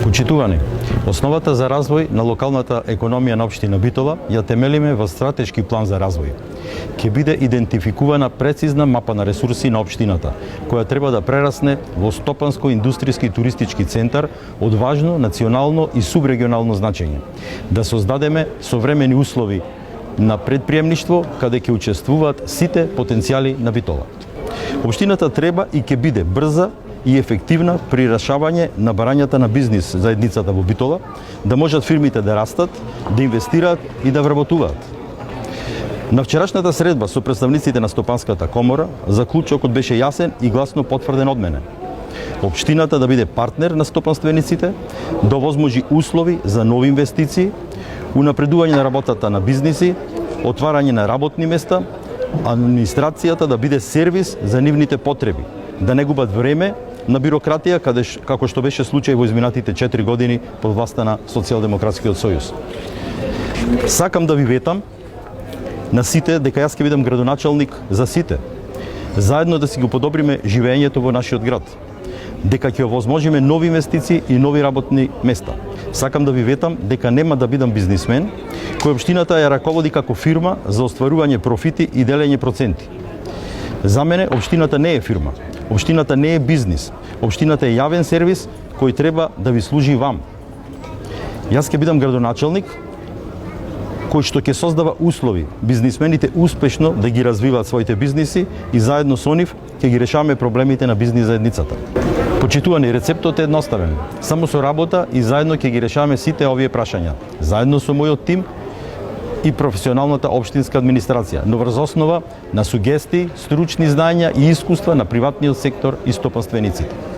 Почитувани, основата за развој на локалната економија на општина Битола ја темелиме во стратешки план за развој. Ќе биде идентификувана прецизна мапа на ресурси на општината, која треба да прерасне во стопанско-индустријски туристички центар од важно национално и субрегионално значење. Да создадеме современи услови на предприемништво каде ќе учествуваат сите потенцијали на Битола. Општината треба и ќе биде брза и ефективна при решавање на барањата на бизнис заедницата во Битола, да можат фирмите да растат, да инвестираат и да вработуваат. На вчерашната средба со представниците на Стопанската комора, заклучокот беше јасен и гласно потврден од мене. Општината да биде партнер на стопанствениците, да овозможи услови за нови инвестиции, унапредување на работата на бизниси, отварање на работни места, администрацијата да биде сервис за нивните потреби, да не губат време на бирократија, како што беше случај во изминатите 4 години под власта на Социјалдемократскиот сојуз. Сакам да ви ветам на сите дека јас ќе бидам градоначалник за сите. Заедно да си го подобриме живеењето во нашиот град. Дека ќе овозможиме нови инвестиции и нови работни места. Сакам да ви ветам дека нема да бидам бизнисмен, кој општината ја раководи како фирма за остварување профити и делење проценти. За мене општината не е фирма. Општината не е бизнис. Општината е јавен сервис кој треба да ви служи вам. Јас ќе бидам градоначалник кој што ќе создава услови бизнисмените успешно да ги развиваат своите бизниси и заедно со нив ќе ги решаваме проблемите на бизнис заедницата. Почитувани, рецептот е едноставен. Само со работа и заедно ќе ги решаваме сите овие прашања. Заедно со мојот тим и професионалната општинска администрација, но врз основа на сугестии, стручни знања и искуства на приватниот сектор и стопанствениците.